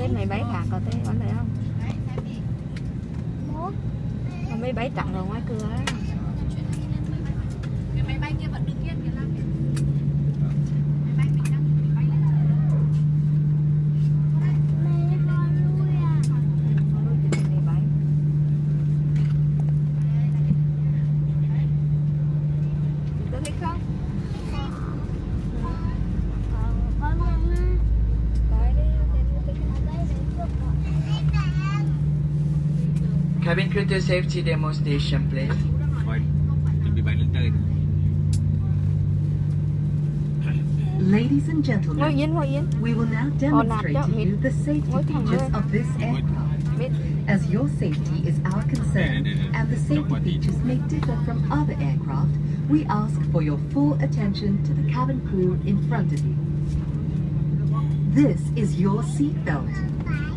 thấy máy bay khác có thấy có thấy không? Có máy bay chặn ở ngoài cửa ấy. Cái máy bay kia vẫn đứng yên kìa Lam. Máy bay mình đang bay lên. Tôi thích không? Cabin crew to safety demonstration, please. Thôi, chuẩn bị bay lên trời. Ladies and gentlemen, Ngồi yên. we will now demonstrate to you the safety features of this aircraft. As your safety is our concern and the safety features may differ from other aircraft, we ask for your full attention to the cabin crew in front of you. This is your seat belt.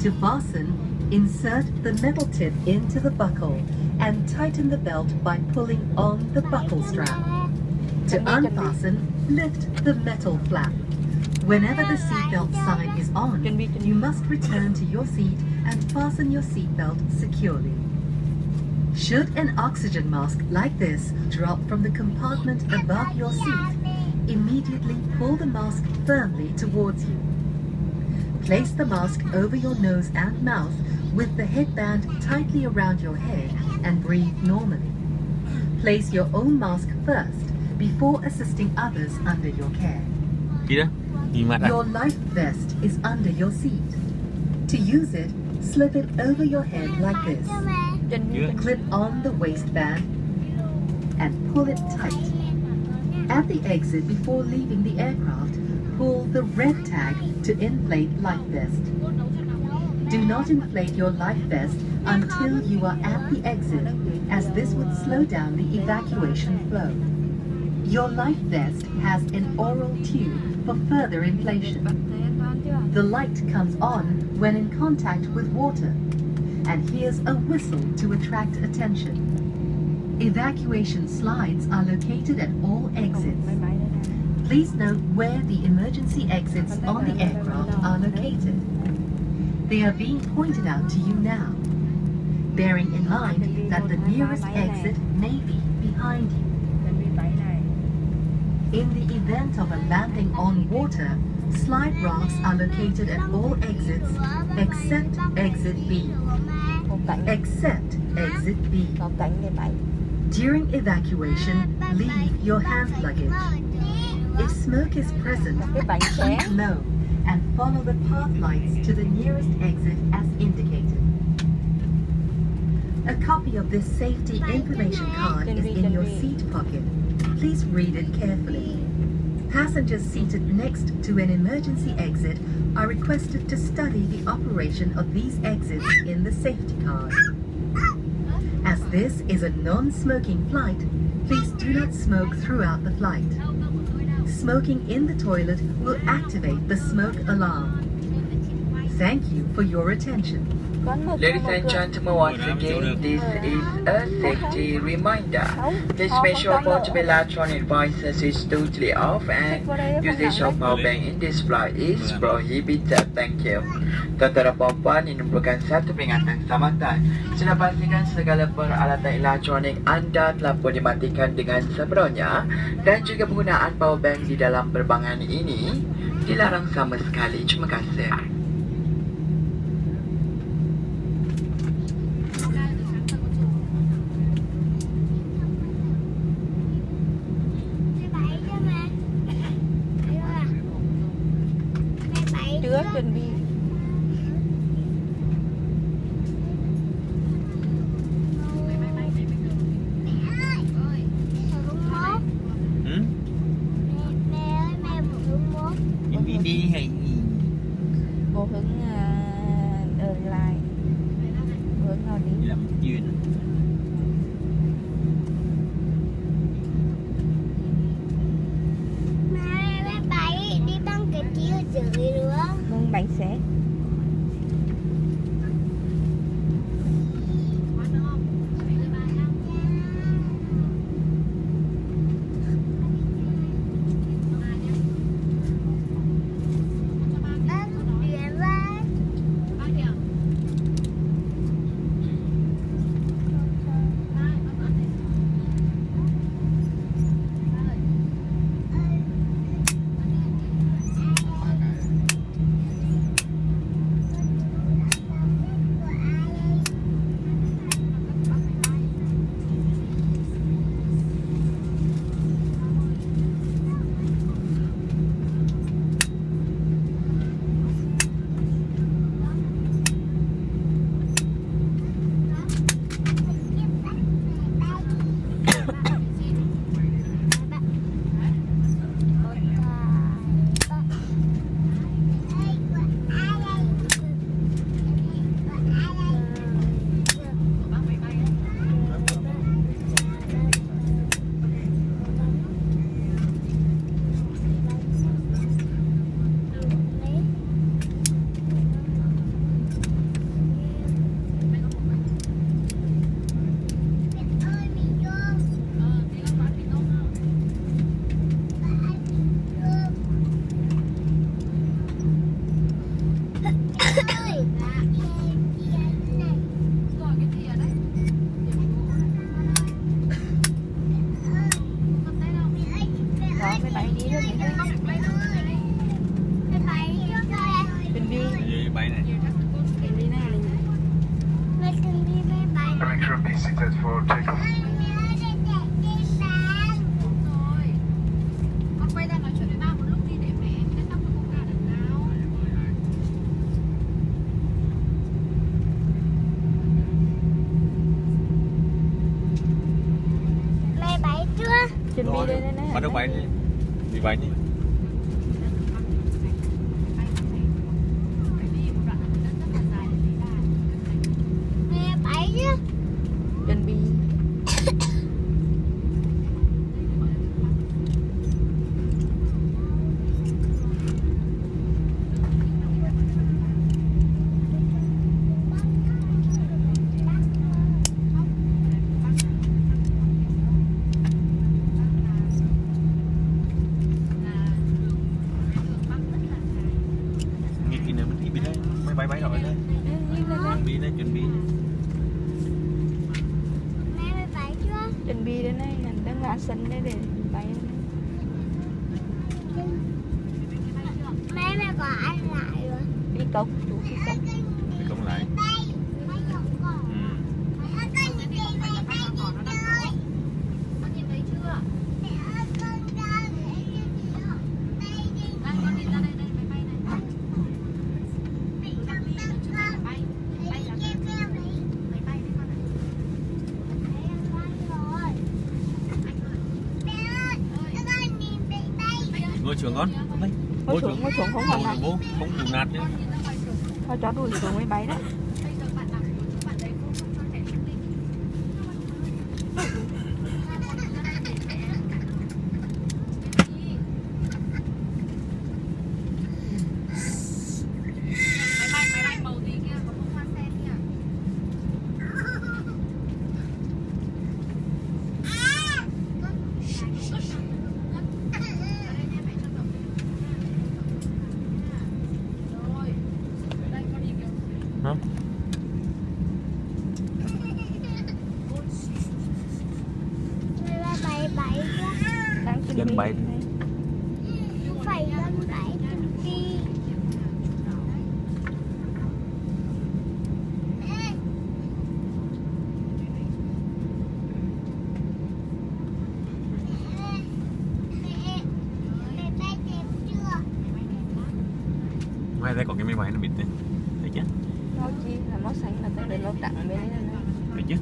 To fasten, insert the metal tip into the buckle and tighten the belt by pulling on the buckle strap. To unfasten, lift the metal flap. Whenever the seatbelt sign is on, you must return to your seat and fasten your seatbelt securely. Should an oxygen mask like this drop from the compartment above your seat, immediately pull the mask firmly towards you. Place the mask over your nose and mouth with the headband tightly around your head and breathe normally. Place your own mask first before assisting others under your care. Gì đó? Nhìn mặt à? Your life vest is under your seat. To use it, slip it over your head like this. Clip on the waistband and pull it tight. At the exit before leaving the aircraft, pull the red tag to inflate life vest. Do not inflate your life vest until you are at the exit, as this would slow down the evacuation flow. Your life vest has an oral tube for further inflation. The light comes on when in contact with water, and here's a whistle to attract attention. Evacuation slides are located at all exits. Please note where the emergency exits on the aircraft are located. They are being pointed out to you now, bearing in mind that the nearest exit may be behind you. In the event of a landing on water, slide rafts are located at all exits except exit B. Except exit B. During evacuation, leave your hand luggage. If smoke is present, keep low and follow the path lights to the nearest exit as indicated. A copy of this safety information card is in your seat pocket. Please read it carefully. Passengers seated next to an emergency exit are requested to study the operation of these exits in the safety card. As this is a non-smoking flight, please do not smoke throughout the flight. Smoking in the toilet will activate the smoke alarm. Thank you for your attention. Ladies and gentlemen, once again, this is a safety reminder. Please make sure portable electronic devices is totally off and usage of power bank in this flight is prohibited. Thank you. Tuan-tuan dan puan-puan, ini merupakan satu peringatan keselamatan. Sila pastikan segala peralatan elektronik anda telah pun dimatikan dengan sepenuhnya dan juga penggunaan power bank di dalam penerbangan ini dilarang sama sekali. Terima kasih. Chưa chuẩn bị. Chuẩn bị đi hay gì? Bộ hướng lại. Hướng nào đi? Làm duyên. Bánh xé. chuẩn bị đây này. Bắt đầu bay đi. Đi bay đi. Mẹ bay chứ. Chuẩn bị. Nghĩ nữa mình đi đây. Máy bay rồi đây. Chuẩn bị. Mẹ mày bay chưa? Chuẩn bị đây này, mình đang ra sân đây để bay. Mẹ mày có ăn lại rồi. Phi công, chủ phi công. Đi công lại. Ngồi xuống con. Ngồi xuống không hoàn thành. Bố, không đủ nạt nữa. Thôi cho đuổi xuống mới bay đấy. Hả? Bay chứ. Đang chuẩn Dân bị. bay. Không phải dân bay chuẩn bị. Ngoài đây còn cái máy bay nó bịt này. Thấy chứ? Nó chi là nó xanh là tới để nó tặng bên đây này. Thấy chứ?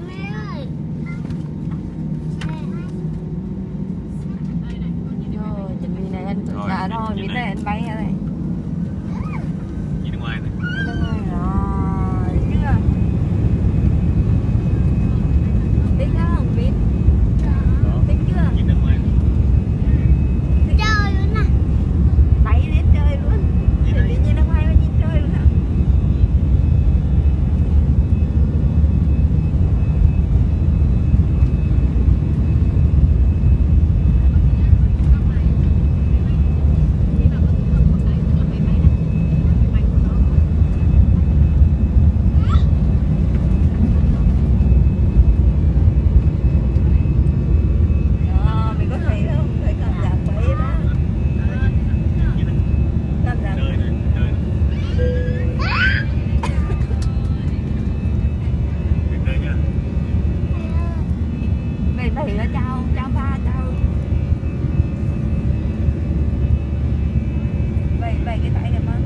Mẹ ơi. Rồi, chuẩn bị này anh Rồi, dạ rồi, chuẩn bị biết này này. anh bay ra này. Nhìn ở ngoài này. Rồi, chưa? Tính không, biết? Đó. Tính chưa? Nhìn ở ngoài. Chơi luôn nè. Bay đến chơi luôn. Nhìn Để đây. tự nhiên nó bay mà nhìn chơi luôn hả? Đó, mình có thấy không? Thấy cảm giác bay đó. Nhìn đây. Cảm giác Đời này. Đời này. Nhìn đây nha. vậy vậy là chào ba chào vậy vậy cái tay cảm ơn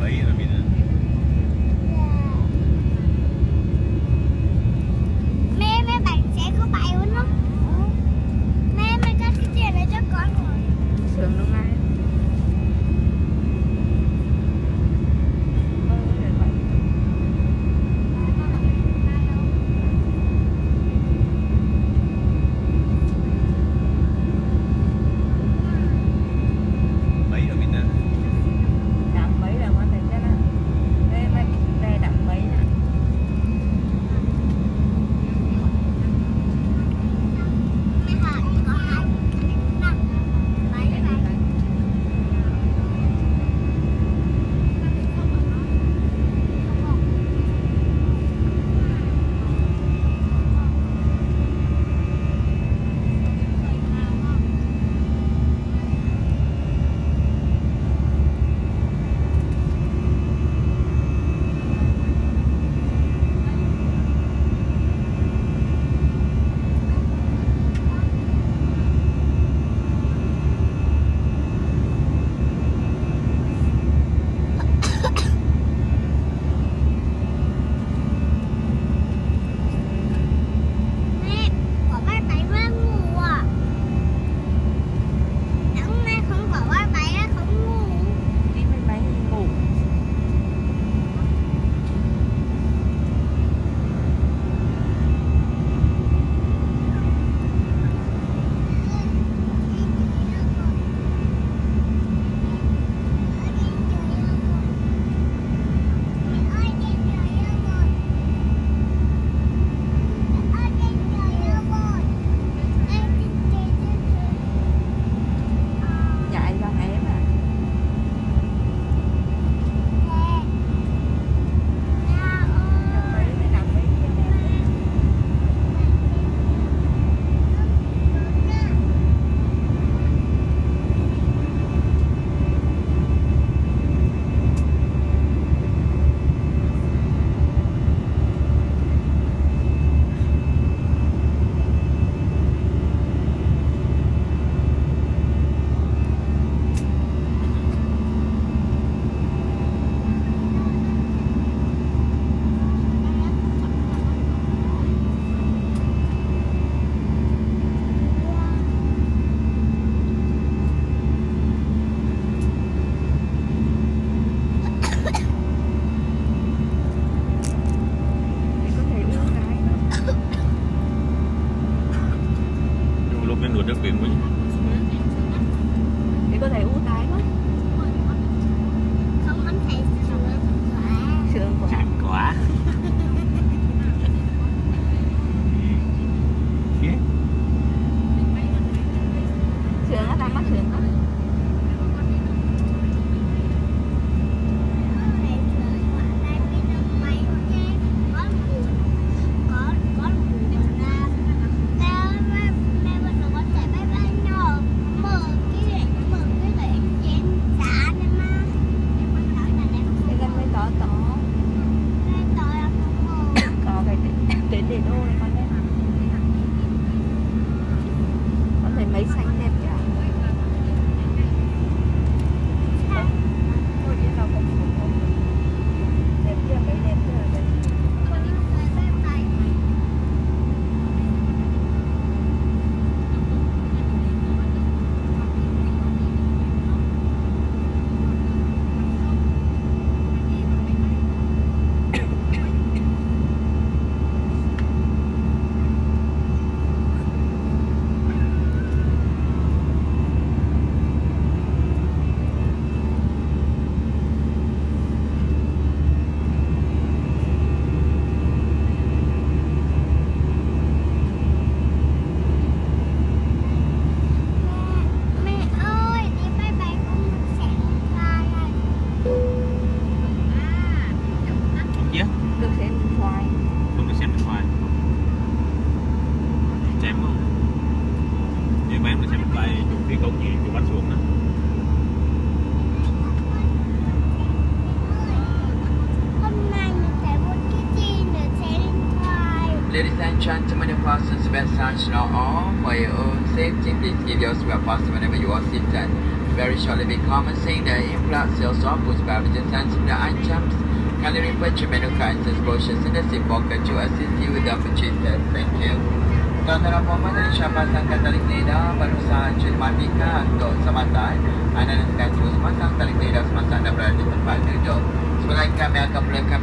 Bay rồi bịt này. Mẹ bạn sẽ có bay luôn không? Mẹ có cái tiền này cho con rồi. sướng đúng không ai Ladies and gentlemen, the fasten seatbelt signs now on. For your own safety, please keep your seatbelt fastened whenever you are seated. Very shortly we commencing the influx sales of goods, beverages and similar items. Kindly refer to menu cards and brochures in the seat pocket to assist you with the purchases. Thank you. Tuan-tuan dan puan-puan, tadi saya pasangkan tali lidah baru sahaja dimatikan untuk sematan. Anda akan terus pasang tali lidah semasa anda berada di tempat duduk. Sebelum kami akan mulakan